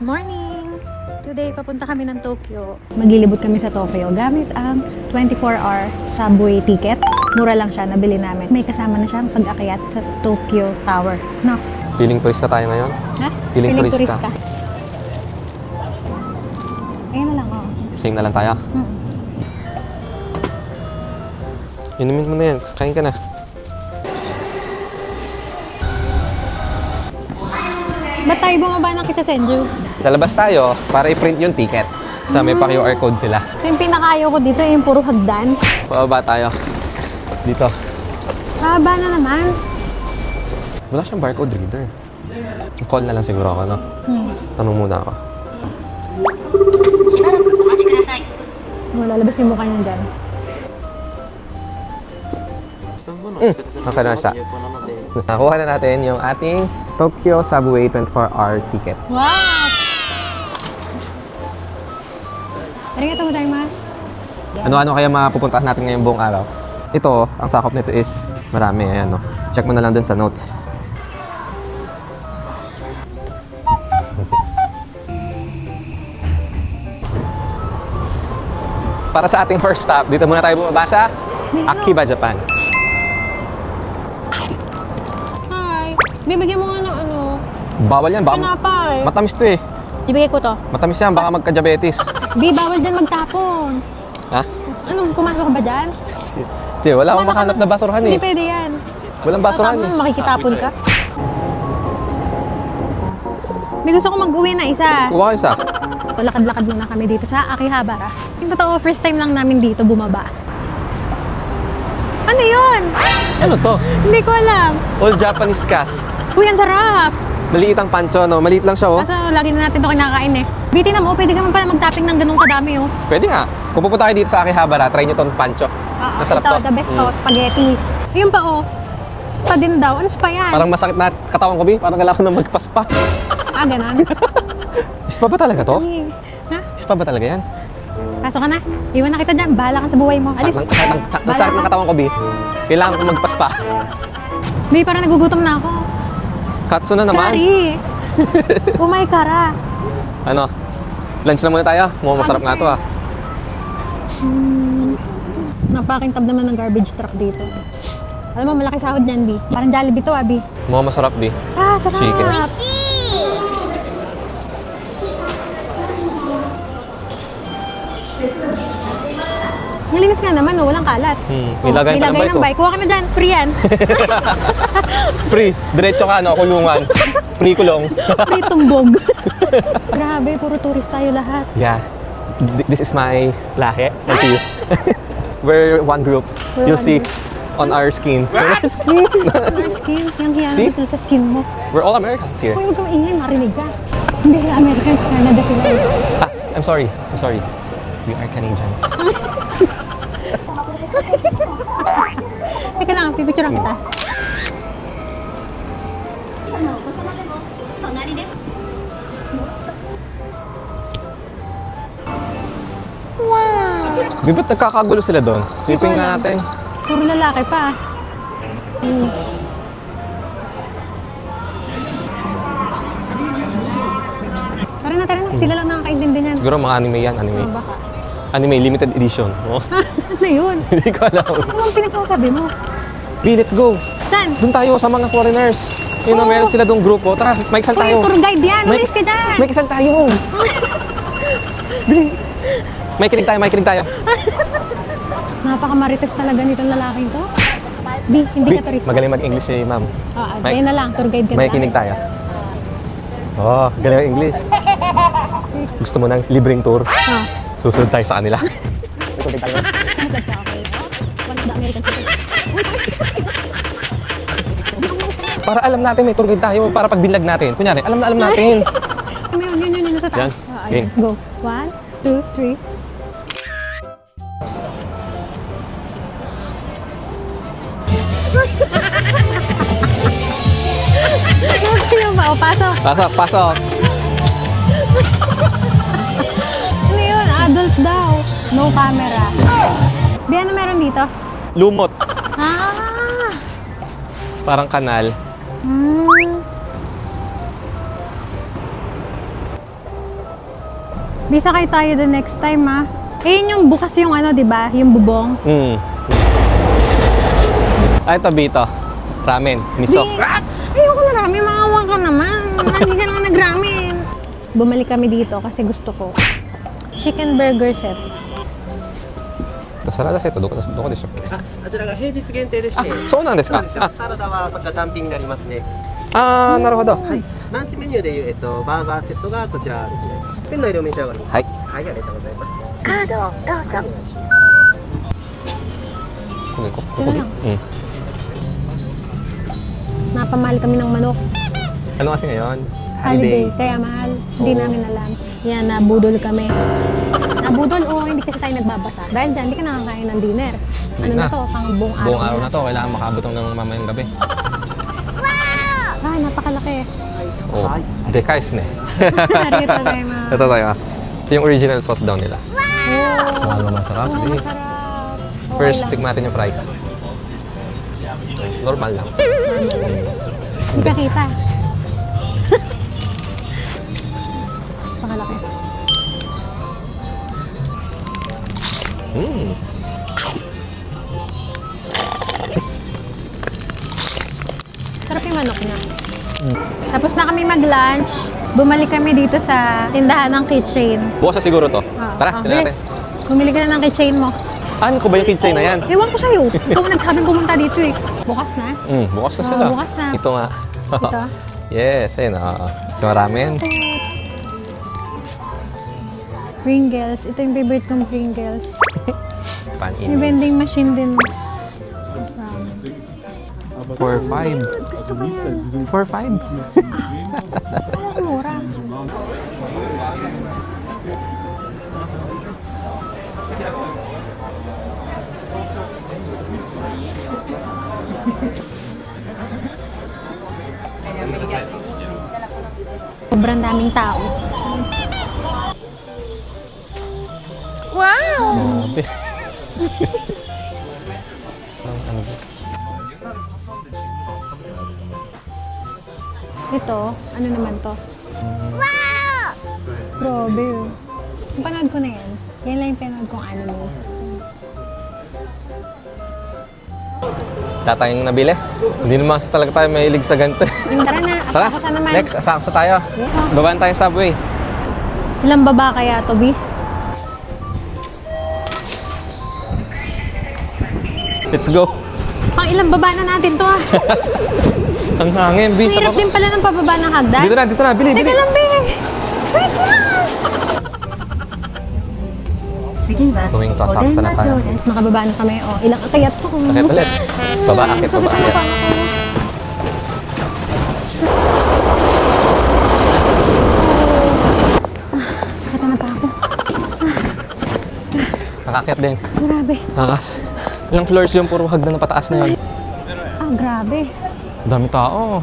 Morning! Today, papunta kami ng Tokyo. Maglilibot kami sa Tokyo gamit ang 24-hour subway ticket. Mura lang siya, nabili namin. May kasama na siyang pag-akyat sa Tokyo Tower. No? Feeling turista tayo ngayon? Ha? Feeling turista. Ayun na lang, oh. Same na lang tayo. Inumin mo na yan. Kain ka na. Ba't tayo bumaba ng kita, Senju? Lalabas tayo para i-print yung ticket. Sa may pa-QR code sila. Ito yung pinakaayaw ko dito, yung puro hagdan. Pababa tayo. Dito. Haba na naman. Wala siyang barcode reader. Call na lang siguro ako, no? Tanong muna ako. Lalabas yung mukha niya dyan. Okay na siya. Nakuha na natin yung ating Tokyo Subway 24-hour ticket. Wow! Arigatou gozaimasu. Ano-ano kaya mapupuntahan natin ngayong buong araw? Ito, ang sakop nito is marami. Ayan, no? Check mo na lang dun sa notes. Para sa ating first stop, dito muna tayo bumaba sa Akiba, Japan. Hi! Bibigyan mo nga ng ano? Bawal yan, baka Pinapay. matamis to eh. Ibigay ko to. Matamis yan, baka magka-diabetes. Di, bawal din magtapon. Ha? Anong, pumasok ka ba dyan? Hindi, wala akong makanap na basurahan eh. Hindi pwede yan. Walang basurahan eh. Tapos makikitapon ka. May gusto ko mag-uwi na isa. Kuha kayo isa. Lakad-lakad muna kami dito sa Akihabara. Yung totoo, first time lang namin dito bumaba. Ano yun? Ano to? Hindi ko alam. All Japanese cast. Uy, ang sarap! Maliit ang pancho, no? Maliit lang siya, oh. Kaso lagi na natin ito kinakain eh. Biti na mo, pwede ka man pala mag-topping ng ganung kadami oh. Pwede nga. Kung pupunta kayo dito sa Akihabara, try nyo tong pancho. Masarap ito, to. the best to, spaghetti. Ayun pa oh. Spa din daw. Ano spa yan? Parang masakit na katawan ko, Bi. Parang kailangan ko na magpaspa. Ganon. Ispa ba talaga to? Ay, ha? Ispa ba talaga yan? Pasok ka na. Iwan na kita dyan. Bahala ka sa buhay mo. Alis. Sakit ng katawan ko, Bi. Kailangan ko magpaspa. Bi, parang nagugutom na ako. Katsu na naman. Sorry. Umay kara. Ano? Lunch na muna tayo. Mukhang masarap nga to, ah. Napakintab naman ng garbage truck dito. Alam mo, malaki sahod niyan, Bi. Parang Jollibee to, Bi. Mukhang masarap, Bi. Ah, sarap. Chicken. Malinis nga naman, oh. Walang kalat. May lagay pa ng bike, oh. Kuha ka na dyan. Free yan. Free. Diretso ka, no? Kulungan. Free kulong. Free tumbog. Grabe, puro tourist tayo lahat. Yeah. This is my lahi. Thank you. We're one group. We're You'll one see on our skin. On our skin. Our skin, yung See? hiyan sa skin mo. We're all Americans here. Uy, huwag kang ingay, marinig ka. Hindi sila Americans, Canada sila. Ah, I'm sorry. I'm sorry. We are Canadians. Teka lang, pipicturean kita. Di ba't nagkakagulo sila doon? Sipin nga natin. Puro lalaki pa. Tara na. Sila lang nakakaintindi niyan. Siguro mga anime yan, anime. Oh, baka. Anime, limited edition. Oh. Ano yun? Hindi ko alam. Ano ang pinagsasabi mo? B, let's go. Saan? Doon tayo sa mga foreigners. Yun na, meron sila doong grupo. Tara, may isang Uy, tayo. tour guide yan. Umalis ka dyan. May isang tayo. B, may kinig tayo. Napakamarites talaga nitong lalaking to. B, hindi B, ka turista. magaling mag-English si ma'am. Ayun na lang, tour guide ka na May lang. kinig tayo. Oh, galing mag-English. Gusto mo ng libreng tour? Ah. Susunod tayo sa kanila. Ano ba siya? Okay. One of the American citizens. Para alam natin may tour guide tayo. Para pag binlag natin. Kunyari, alam natin. Yun, nasa taas. Yan. Ayan. Game. Go. 1, 2, 3. Ano ba? O, pasok. Pasok. Ano yun? Adult daw. No camera. Bi, ano meron dito? Lumot. Ah! Parang kanal. Bisa kayo tayo the next time, ha? Eh, yun yung bukas yung ano, di ba? Yung bubong. Ay, ito, Bito. Ramen. Miso. Ayoko na ramen. Maawa ka naman. Lagi ka lang nag-ramen. Bumalik kami dito kasi gusto ko. Chicken burger set. サラダセットどこでしょう？あちらが平日限定でして、そうなんですか。サラダはこちら単品になりますね。あー、なるほど。はい。ランチメニューでいうバーガーセットがこちらですね。店内でお召し上がります。はい。はい、ありがとうございます。カードをどうぞ。ここここでNapamahal kami ng manok. Ano kasi ngayon? Holiday. Kaya mahal. Hindi Oo. namin alam. Yan, nabudol kami. Nabudol o hindi kasi tayo nagbabasa. Dahil dyan, hindi ka nakakain ng dinner. Ano Hindi na na. to? Pang buong araw. Buong araw na to. Kailangan makabot ng mamayang gabi. Ah, napakalaki. Oh, dekai desu ne. Arigatou gozaimasu. Ito tayo. Ito yung original sauce daw nila. Oh, Wow, masarap. oh, Eh. masarap. Okay First, lang. tikman natin yung fries. Normal lang. Hindi ka kita. Napakalaki. Sarap yung manok niya. Tapos na kami mag-lunch. Bumalik kami dito sa tindahan ng keychain. Bukas na siguro to. Tara, tingnan natin. bilis. Bumili ka na ng keychain mo. Ano ko ba yung keychain na yan? Ewan ko sa'yo. Ikaw ang nagsabing pumunta dito eh. Bukas na. Bukas na Oo, sila. bukas na. Ito nga. Ito. Yes, ayun. So, ramen. Pringles. Ito yung favorite kong Pringles. Pan May in. vending machine din. 4-5. 4-5? Parang mura. Sobrang daming tao. Grabe. Ano ba? Ito, ano naman to? Wow! Grabe oh. Yung panood ko na yan. Yan lang yung panood kong anime. Wala tayong nabili. Hindi naman talaga tayo mahilig sa ganito. Tara na, Tara, asa ko sa naman. next, asaksa tayo. Yeah. Babaan tayo sa subway. Ilang baba kaya to, B? Let's go. Pang ilang baba na natin to ah. Ang hangin, B. Ang Sa hirap baba. din pala ng pababa ng hagdan. Dito na, bili, Teka bili. lang, B. Wait lang! Going to asaksa na tayo. Makababa na kami. Oh, ilang akayat to. Akit ulit. Baba, akit, baba, akit. Sakit na pa ako. Nakakit din. Grabe. Sakas. Ilang floors yung puro hagdan na pataas na yun. Ah, grabe. Dami tao.